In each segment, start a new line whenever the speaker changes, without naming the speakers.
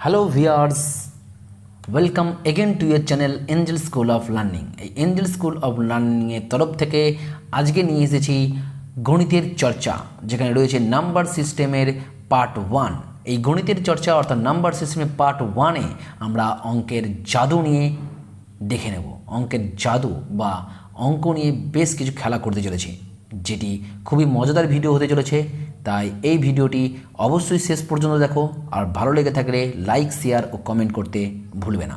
Hello viewers, welcome again two year channel Angel school of learning. এই Angel school of লার্নিংয়ের তরফ থেকে আজকে নিয়ে এসেছি গণিতের চর্চা, যেখানে রয়েছে নাম্বার সিস্টেমের পার্ট 1। এই গণিতের চর্চা অর্থাৎ নাম্বার সিস্টেমের পার্ট 1-এ আমরা অঙ্কের জাদু নিয়ে দেখে নেব। অঙ্কের জাদু বা অঙ্ক নিয়ে বেশ কিছু খেলা করতে চলেছি, যেটি খুবই মজাদার ভিডিও হতে চলেছে। তাই এই ভিডিওটি অবশ্যই শেষ পর্যন্ত দেখো, আর ভালো লেগে থাকলে লাইক, শেয়ার ও কমেন্ট করতে ভুলবে না।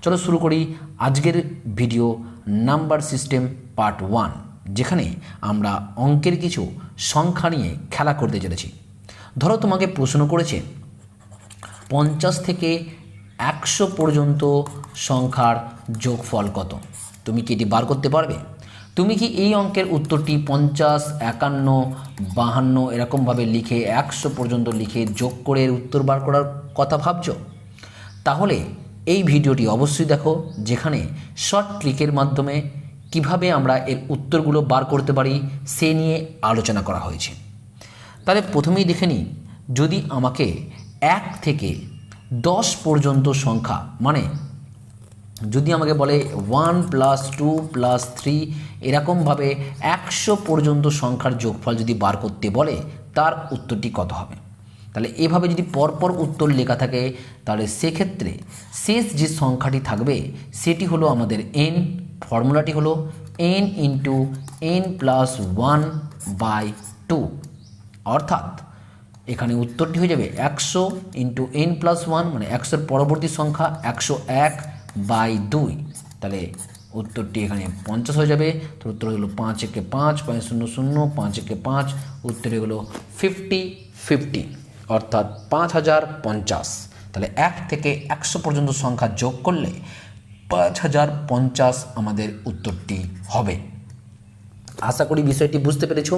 চলো শুরু করি আজকের ভিডিও নাম্বার সিস্টেম পার্ট 1, যেখানে আমরা অঙ্কের কিছু সংখ্যা নিয়ে খেলা করতে চলেছি। ধরো তোমাকে প্রশ্ন করেছে 50 থেকে 100 পর্যন্ত সংখ্যার যোগফল কত। তুমি কি এটি বার করতে পারবে? তুমি কি এই অঙ্কের উত্তরটি 50, 51, 52 এরকমভাবে লিখে 100 পর্যন্ত লিখে যোগ করে এর উত্তর বার করার কথা ভাবছো? তাহলে এই ভিডিওটি অবশ্যই দেখো, যেখানে শর্ট ট্রিকের মাধ্যমে কিভাবে আমরা এর উত্তরগুলো বার করতে পারি সে নিয়ে আলোচনা করা হয়েছে। তাহলে প্রথমেই দেখে নিই, যদি আমাকে 1 থেকে 10 পর্যন্ত সংখ্যা, মানে যদি আমাকে বলে 1 + 2 + 3 এরকমভাবে 100 পর্যন্ত সংখ্যার যোগফল যদি বার করতে বলে, তার উত্তরটি কত হবে? তাহলে এভাবে যদি পরপর উত্তর লেখা থাকে, তাহলে সেক্ষেত্রে শেষ যে সংখ্যাটি থাকবে সেটি হলো আমাদের n। ফর্মুলাটি হলো n × n + 1/2, অর্থাৎ এখানে উত্তরটি হয়ে যাবে 100 × n + 1, মানে 100-এর পরবর্তী সংখ্যা 101/2। তাহলে উত্তরটি এখানে 50 হয়ে যাবে। তো উত্তর হলো 5 × 5 = 500, 5 × 5 উত্তর হলো 50, অর্থাৎ 5050। তাহলে 1 থেকে 100 পর্যন্ত সংখ্যা যোগ করলে 5050 আমাদের উত্তরটি হবে। আশা করি বিষয়টি বুঝতে পেরেছো।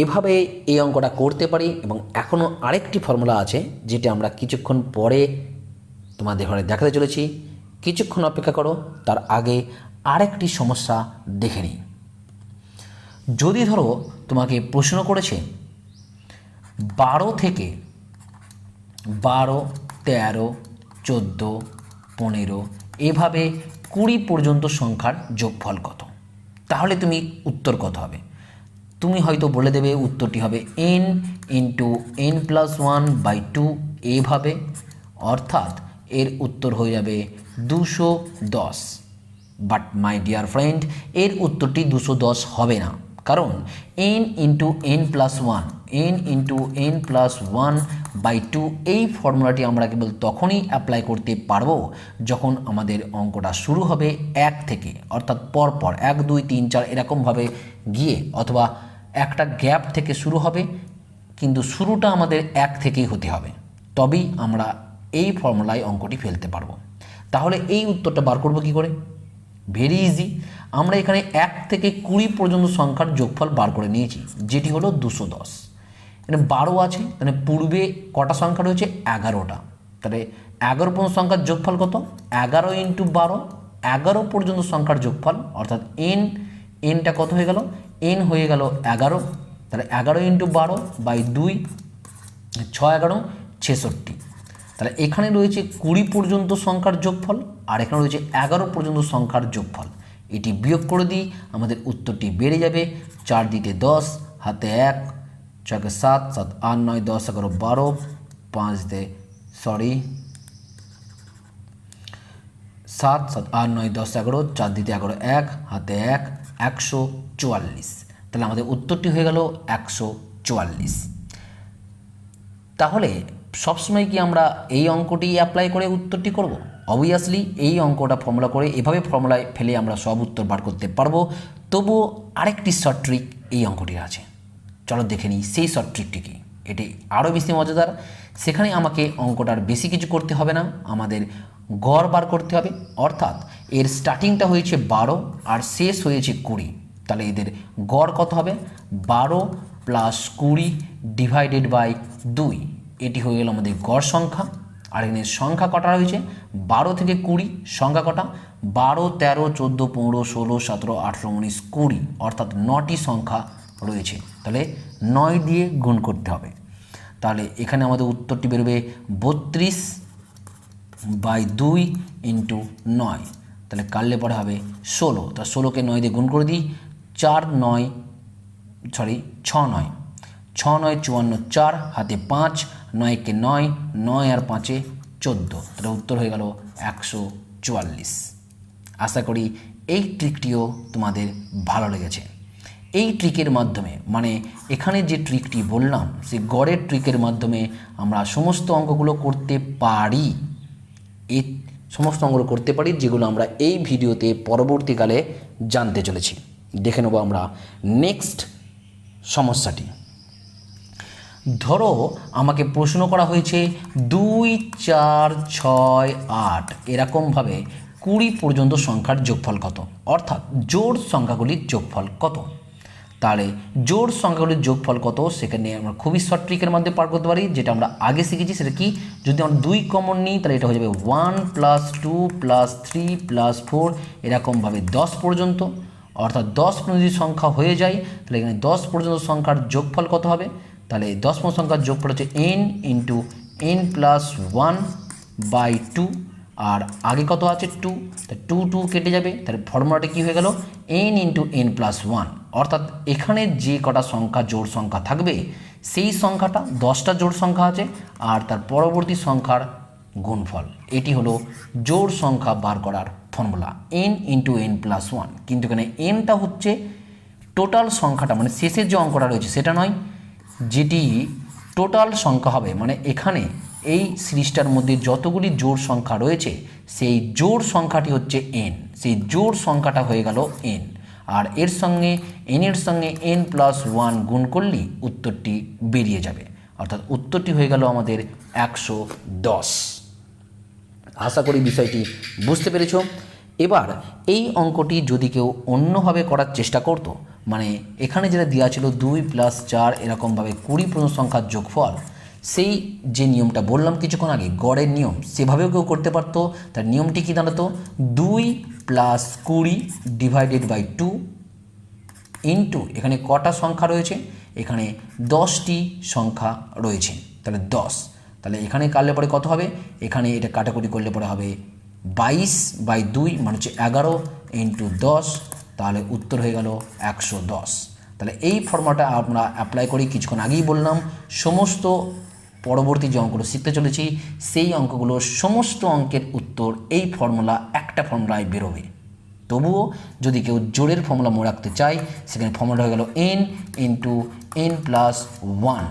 এভাবে এই অঙ্কটা করতে পারি, এবং এখনও আরেকটি ফর্মুলা আছে যেটা আমরা কিছুক্ষণ পরে তোমাদের ঘরে দেখাতে চলেছি। কিছুক্ষণ অপেক্ষা করো, তার আগে আরেকটি সমস্যা দেখে নিই। যদি ধরো তোমাকে প্রশ্ন করেছে 12 থেকে 12, 13, 14, 15 এভাবে 20 পর্যন্ত সংখ্যার যোগফল কত, তাহলে তুমি উত্তর কত হবে? তুমি হয়তো বলে দেবে উত্তরটি হবে n × n + 1/2 এইভাবে, অর্থাৎ এর উত্তর হয়ে যাবে 210। বাট মাই ডিয়ার ফ্রেন্ড, এর উত্তরটি 210 হবে না, কারণ n × n + 1, n × n + 1/2 এই ফর্মুলাটি আমরা কেবল তখনই অ্যাপ্লাই করতে পারবো যখন আমাদের অঙ্কটা শুরু হবে 1 থেকে, অর্থাৎ পরপর 1 2 3 4 এরকমভাবে গিয়ে, অথবা একটা গ্যাপ থেকে শুরু হবে, কিন্তু শুরুটা আমাদের 1 থেকেই হতে হবে, তবেই আমরা এই ফর্মুলায় অঙ্কটি ফেলতে পারবো। তাহলে এই উত্তরটা বার করবো কী করে? Very easy. আমরা এখানে 1 থেকে 20 পর্যন্ত সংখ্যার যোগফল বার করে নিয়েছি, যেটি হলো 210। এখানে 12 আছে, তাহলে পূর্বে কটা সংখ্যা রয়েছে? 11টা। তাহলে 11 পর্যন্ত সংখ্যার যোগফল কত? 11 × 12, 11 পর্যন্ত সংখ্যার যোগফল, অর্থাৎ nটা কত হয়ে গেল? n হয়ে গেল 11। তাহলে 11 × 12/2, 6 11 66। তাহলে এখানে রয়েছে 20 পর্যন্ত সংখ্যার যোগফল, আর এখানে রয়েছে 11 পর্যন্ত সংখ্যার যোগফল। এটি বিয়োগ করে দিই, আমাদের উত্তরটি বেড়ে যাবে 4 দিতে 10, হাতে 1, 6 × 7, 7 8 9 10 11 12, 5 দিতে 7 7 8 9 10 11, 4 দিতে 11 1, হাতে 1, 144। তাহলে আমাদের উত্তরটি হয়ে গেল 144। তাহলে সবসময় কি আমরা এই অঙ্কটি অ্যাপ্লাই করে উত্তরটি করব? অবভিয়াসলি এই অঙ্কটা ফর্মুলা করে এভাবে ফর্মুলায় ফেলে আমরা সব উত্তর বার করতে পারবো। তবুও আরেকটি শর্ট ট্রিক এই অঙ্কটির আছে, চলো দেখে নিই সেই শর্ট ট্রিকটি কি। এটি আরও বেশি মজাদার। সেখানে আমাকে অঙ্কটার বেশি কিছু করতে হবে না, আমাদের গড় বার করতে হবে। অর্থাৎ এর স্টার্টিংটা হয়েছে 12 আর শেষ হয়েছে 20, তাহলে এদের গড় কত হবে? 12 + 20 / 2, এটি হয়ে গেল আমাদের গড় সংখ্যা। আর এখানে সংখ্যা কটা রয়েছে? 12 থেকে 20 সংখ্যা কটা? 12 13 14 15 16 17 18 19 20, অর্থাৎ 9টি সংখ্যা রয়েছে। তাহলে 9 দিয়ে গুণ করতে হবে। তাহলে এখানে আমাদের উত্তরটি বেরোবে 32 বাই 2 ইন্টু 9, তাহলে কাটলে পরে হবে 16। তা 16কে 9 দিয়ে গুণ করে দিই, 6 9 54, 4 হাতে 5, 9কে 9, 9 আর 5-এ 14, তাহলে উত্তর হয়ে গেল 144। আশা করি এই ট্রিকটিও তোমাদের ভালো লেগেছে। এই ট্রিকের মাধ্যমে মানে এখানে যে ট্রিকটি বললাম সেই গড়ের ট্রিকের মাধ্যমে আমরা সমস্ত অঙ্কগুলো করতে পারি, এই সমস্ত অঙ্কগুলো করতে পারি যেগুলো আমরা এই ভিডিওতে পরবর্তীকালে জানতে চলেছি। দেখে নেব আমরা নেক্সট সমস্যাটি। ধরো আমাকে প্রশ্ন করা হয়েছে 2 4 6 8 এরকমভাবে 20 পর্যন্ত সংখ্যার যোগফল কত, অর্থাৎ জোড় সংখ্যাগুলির যোগফল কত। তাহলে জোড় সংখ্যাগুলির যোগফল কত সেখানে আমরা খুবই শর্ট ট্রিকের মধ্যে পার করতে পারি, যেটা আমরা আগে শিখেছি। সেটা কি, যদি আমরা 2 কমন নিই তাহলে এটা হয়ে যাবে 1 + 2 + 3 + 4 এরকমভাবে 10 পর্যন্ত, অর্থাৎ 10 পর্যন্ত যদি সংখ্যা হয়ে যায় তাহলে এখানে 10 পর্যন্ত সংখ্যার যোগফল কত হবে। তাহলে 10 পর্যন্ত সংখ্যার যোগফল হচ্ছে n × n + 1/2, আর আগে কত আছে 2, তাই 2 2 কেটে যাবে, তাহলে ফর্মুলাটা কী হয়ে গেল n × n + 1, অর্থাৎ এখানে যে কটা সংখ্যা জোড় সংখ্যা থাকবে সেই সংখ্যাটা 10টা জোড় সংখ্যা আছে আর তার পরবর্তী সংখ্যার গুণফল। এটি হলো জোড় সংখ্যা বার করার ফর্মুলা n × n + 1। কিন্তু এখানে nটা হচ্ছে টোটাল সংখ্যাটা, মানে শেষের যে অঙ্কটা রয়েছে সেটা নয়, যেটি টোটাল সংখ্যা হবে, মানে এখানে এই সিরিজটার মধ্যে যতগুলি জোড় সংখ্যা রয়েছে সেই জোড় সংখ্যাটি হচ্ছে n, সেই জোড় সংখ্যাটা হয়ে গেল n, আর এর সঙ্গে n এর সঙ্গে n + 1 গুণ করলেই উত্তরটি বেরিয়ে যাবে, অর্থাৎ উত্তরটি হয়ে গেল আমাদের 110। আশা করি বিষয়টি বুঝতে পেরেছ। এবার এই অঙ্কটি যদি কেউ অন্যভাবে করার চেষ্টা করতো, মানে এখানে যেটা দেওয়া ছিল 2 + 4 এরকমভাবে 20 পর্যন্ত সংখ্যার যোগফল, সেই যে নিয়মটা বললাম কিছুক্ষণ আগে গড়ের নিয়ম, সেভাবেও কেউ করতে পারতো। তার নিয়মটি কী দাঁড়াতো, 2 + 20 / 2 ইন্টু এখানে কটা সংখ্যা রয়েছে, এখানে 10টি সংখ্যা রয়েছে, তাহলে 10, তাহলে এখানে কাটলে পরে কত হবে, এখানে এটা কাটাকুটি করলে পরে হবে 22/2 মানে হচ্ছে 11 × 10, তাহলে উত্তর হয়ে গেল 110। তাহলে এই ফর্মুলাটা আমরা অ্যাপ্লাই করি, কিছুক্ষণ আগেই বললাম সমস্ত পরবর্তী যে অঙ্কগুলো শিখতে চলেছি সেই অঙ্কগুলোর সমস্ত অঙ্কের উত্তর এই ফর্মুলা, একটা ফর্মুলায় বেরোবে। তবুও যদি কেউ জোড়ের ফর্মুলা মনে রাখতে চায় সেখানে ফর্মুলা হয়ে গেল n × n + 1।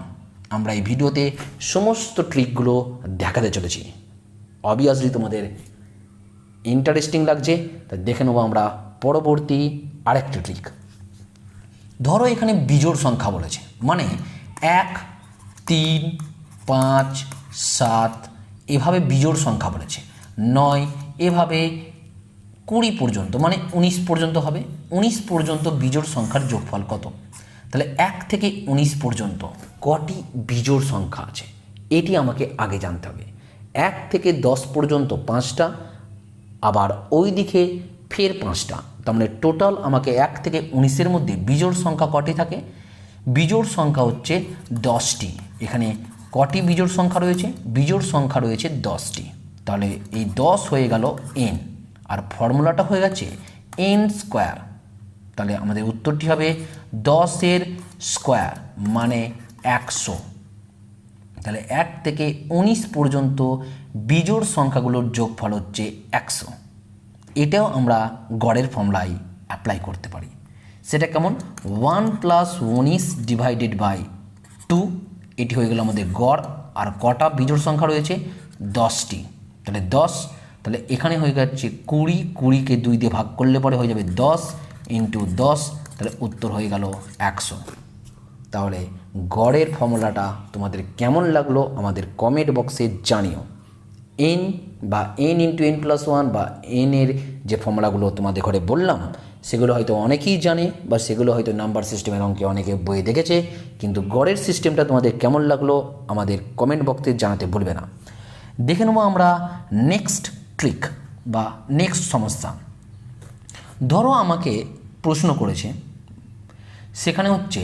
আমরা এই ভিডিওতে সমস্ত ট্রিকগুলো দেখাতে চলেছি। অবভিয়াসলি তোমাদের ইন্টারেস্টিং লাগছে, তাই দেখে নেবো আমরা পরবর্তী আরেকটি ট্রিক। ধরো এখানে বিজোড় সংখ্যা বলেছে, মানে 1 3 5 7 এভাবে বিজোড় সংখ্যা বলেছে, 9 এভাবে 20 পর্যন্ত, মানে 19 পর্যন্ত হবে। 19 পর্যন্ত বিজোড় সংখ্যার যোগফল কত। তাহলে 1 থেকে 19 পর্যন্ত কটি বিজোড় সংখ্যা আছে এটি আমাকে আগে জানতে হবে। 1 থেকে 10 পর্যন্ত 5টা, আবার ওই দিকে ফের 5টা, তার মানে টোটাল আমাকে 1 থেকে 19-এর মধ্যে বিজোড় সংখ্যা কটি থাকে, বিজোড় সংখ্যা হচ্ছে 10টি। এখানে কটি বিজোড় সংখ্যা রয়েছে, বিজোড় সংখ্যা রয়েছে 10টি, তাহলে এই 10 হয়ে গেল n, আর ফর্মুলাটা হয়ে গেছে n²। তাহলে আমাদের উত্তরটি হবে 10-এর স্কোয়ার মানে 100। তাহলে 1 থেকে 19 পর্যন্ত বিজোড় সংখ্যাগুলোর যোগফল হচ্ছে 100। এটাও আমরা গড়ের ফর্মুলায় অ্যাপ্লাই করতে পারি। সেটা কেমন, 1 + 19 / 2, এটি হয়ে গেল আমাদের গড়। আর কটা বিজোড় সংখ্যা রয়েছে, 10টি, তাহলে 10, তাহলে এখানে হয়ে যাচ্ছে 20, 20কে 2 দিয়ে ভাগ করলে পরে হয়ে যাবে 10 × 10, তাহলে উত্তর হয়ে গেল 100। তাহলে গড়ের ফর্মুলাটা তোমাদের কেমন লাগলো আমাদের কমেন্ট বক্সে জানিও। n বা n × n + 1 বা n এর যে ফর্মুলাগুলো তোমাদের ঘরে বললাম সেগুলো হয়তো অনেকেই জানে, বা সেগুলো হয়তো নাম্বার সিস্টেমের অঙ্কে অনেকে বইয়ে দেখেছে, কিন্তু গড়ের সিস্টেমটা তোমাদের কেমন লাগলো আমাদের কমেন্ট বক্সে জানাতে ভুলবে না। দেখে নেবো আমরা নেক্সট ট্রিক বা নেক্সট সমস্যা। ধরো আমাকে প্রশ্ন করেছে, সেখানে হচ্ছে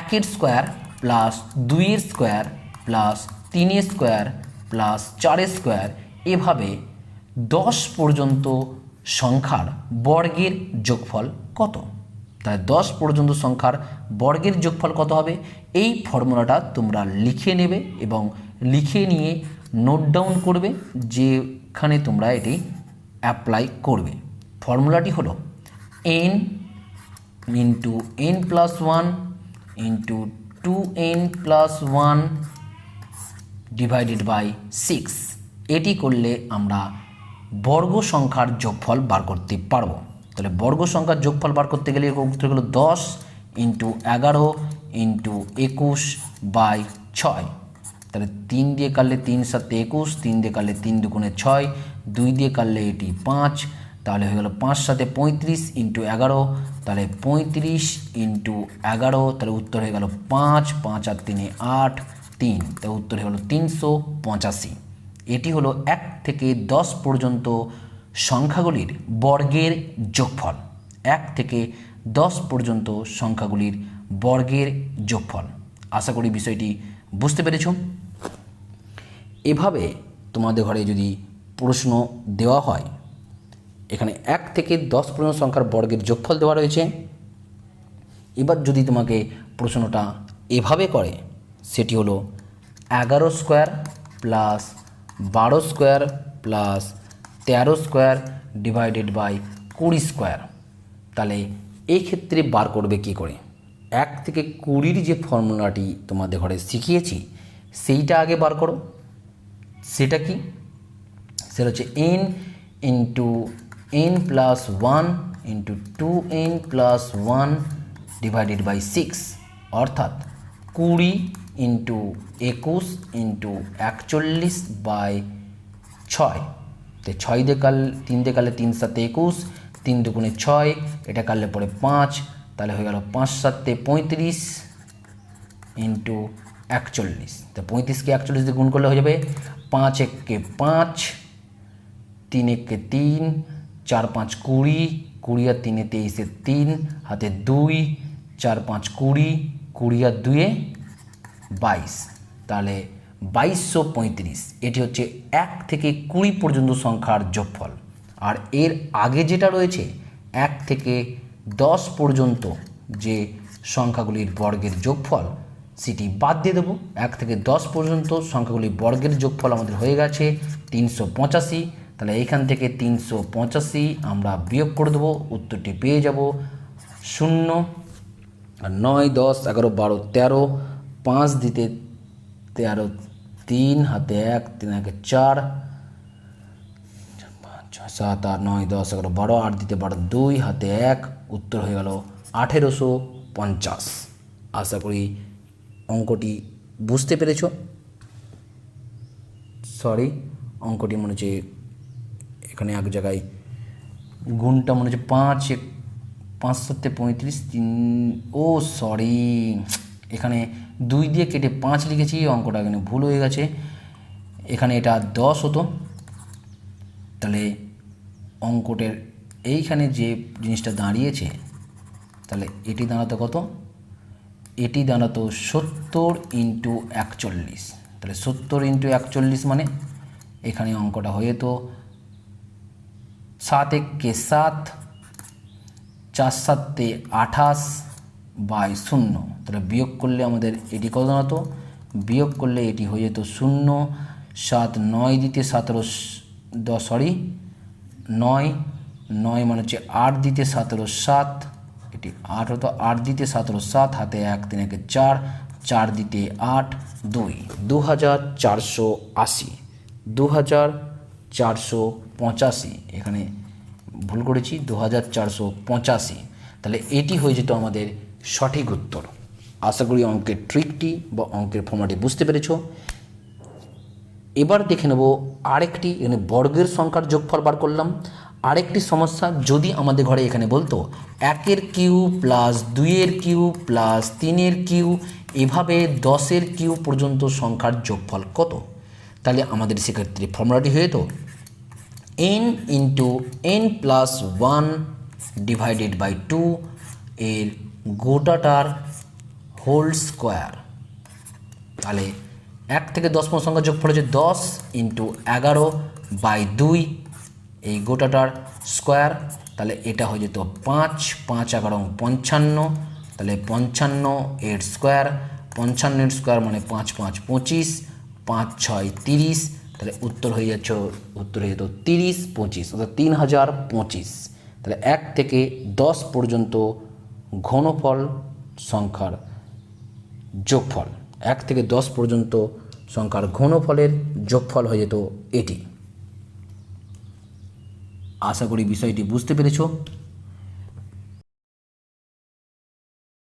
1-এর স্কোয়ার + 2-এর স্কোয়ার + 3-এর স্কোয়ার + 4-এর স্কোয়ার এভাবে 10 পর্যন্ত সংখ্যার বর্গের যোগফল কত? তাই 10 পর্যন্ত সংখ্যার বর্গের যোগফল কত হবে? এই ফর্মুলাটা তোমরা লিখে নেবে এবং লিখে নিয়ে নোট ডাউন করবে, যেখানে তোমরা এটি অ্যাপ্লাই করবে। ফর্মুলাটি হলো n into n plus 1 into 2n plus 1 divided by 6। এটি করলে আমরা বর্গ সংখ্যার যোগফল বার করতে পারবো। তাহলে বর্গ সংখ্যার যোগফল বার করতে গেলে উত্তর হলো 10 ইন্টু 11 ইন্টু 21 বাই 6। তাহলে 3 দিয়ে কাটলে 3 7 21, 3 দিয়ে কাটলে 3 দুগুণে 6, 2 দিয়ে কাটলে এটি 5, তাহলে হয়ে গেল 5 7 35 ইন্টু 11, তাহলে 35 ইন্টু 11, তাহলে উত্তর হয়ে গেল 5, 5 আর 3 8, 3, তাহলে উত্তর হয়ে গেল 385। এটি হলো 1 থেকে 10 পর্যন্ত সংখ্যাগুলির বর্গের যোগফল। 1 থেকে 10 পর্যন্ত সংখ্যাগুলির বর্গের যোগফল। আশা করি বিষয়টি বুঝতে পেরেছ। এভাবে তোমাদের ঘরে যদি প্রশ্ন দেওয়া হয়, এখানে 1 থেকে 10 পর্যন্ত সংখ্যার বর্গের যোগফল দেওয়া রয়েছে। এবার যদি তোমাকে প্রশ্নটা এভাবে করে, সেটি হলো 11 square plus 12 square plus 13 square divided by 20 square, তাহলে এই ক্ষেত্রে বার করবে কি করে? 1 থেকে 20-র যে ফর্মুলাটি তোমাদের ঘরে শিখিয়েছি সেইটা আগে বার করো। সেটা কি? সেটা হচ্ছে n into n plus 1 into 2n plus 1 divided by 6, অর্থাৎ 20 ইন্টু 21 ইন্টু 41 বাই 6। তো 6 দিয়ে কাল 3 দিয়ে কাটলে 3 7 21, 3 দুগুণে 6, এটা কাটলে পরে 5, তাহলে হয়ে গেল 5 7 35 ইন্টু 41। তো 35কে 41 দিয়ে গুণ করলে হয়ে যাবে 5 1 কে 5, 3 1 কে 3, 4 5 20, 20 আর 3 23, 3 হাতে 2, 4 5 20, 20 আর 2 22, তাহলে 2235। এটি হচ্ছে 1 থেকে 20 পর্যন্ত সংখ্যার যোগফল। আর এর আগে যেটা রয়েছে 1 থেকে 10 পর্যন্ত যে সংখ্যাগুলির বর্গের যোগফল, সেটি বাদ দিয়ে দেবো। 1 থেকে 10 পর্যন্ত সংখ্যাগুলির বর্গের যোগফল আমাদের হয়ে গেছে 385। তাহলে এইখান থেকে 385 আমরা বিয়োগ করে দেবো, উত্তরটি পেয়ে যাব 0 আর 9 10 11 12 13, 5 দিতে 13, 3 হাতে 1, 3 1 4, 7 8 9 10 11 12, 8 দিতে 12, 2 হাতে 1, উত্তর হয়ে গেল 1850। আশা করি অঙ্কটি বুঝতে পেরেছ। সরি, অঙ্কটি মনে হচ্ছে এখানে এক জায়গায় গুণটা মনে হচ্ছে 5 5 7 35 3, ও সরি, এখানে 2 দিয়ে কেটে 5 লিখেছি, অঙ্কটা এখানে ভুল হয়ে গেছে। এখানে এটা 10 হতো, তাহলে অঙ্কটের এইখানে যে জিনিসটা দাঁড়িয়েছে, তাহলে এটি দাঁড়াতো কত? এটি দাঁড়াতো 70 ইন্টু 41। তাহলে 70 ইন্টু 41 মানে এখানে অঙ্কটা হয়ে যেত 7 1 কে 7, 4 7 28 বাই 0। তাহলে বিয়োগ করলে আমাদের এটি কত দাঁড়াতো? বিয়োগ করলে এটি হয়ে যেত 0 7 9 দিতে 17 10, সরি 9 9 মানে হচ্ছে 8 দিতে 17 7, এটি 8 হতো, 8 দিতে 17 7 হাতে 1 3 1 4, 4 দিতে 8 2, 2480, 2485। এখানে ভুল করেছি, 2485। তাহলে এটি হয়ে যেত আমাদের সঠিক উত্তর। আশা করি অঙ্কের ট্রিকটি বা অঙ্কের ফর্মুলাটি বুঝতে পেরেছ। এবার দেখে নেব আরেকটি, এখানে বর্গের সংখ্যার যোগফল বার করলাম। আরেকটি সমস্যা, যদি আমাদের ঘরে এখানে বলতো 1-এর কিউব প্লাস 2-এর কিউব প্লাস 3-এর কিউব, এভাবে 10-এর কিউব পর্যন্ত সংখ্যার যোগফল কত, তাহলে আমাদের সেক্ষেত্রে ফর্মুলাটি হয়ে যেত n into n plus 1 divided by 2 এর গোটাটার হোল স্কোয়ার। তাহলে 1 থেকে 10 পর্যন্ত সংখ্যার যোগফল হচ্ছে 10 ইন্টু 11/2 এই গোটাটার স্কোয়ার, তাহলে এটা হয়ে যেত 5, 5 11 55, তাহলে 55 এর স্কোয়ার, 55 এর স্কোয়ার মানে 5 5 25, 5 6 30, তাহলে উত্তর হয়ে যেত 30 25 অর্থাৎ 3025। তাহলে 1 থেকে 10 পর্যন্ত ঘনফল সংখ্যার যোগফল, 1 থেকে 10 পর্যন্ত সংখ্যার ঘনফলের যোগফল হয়ে যেত এটি। আশা করি বিষয়টি বুঝতে পেরেছো।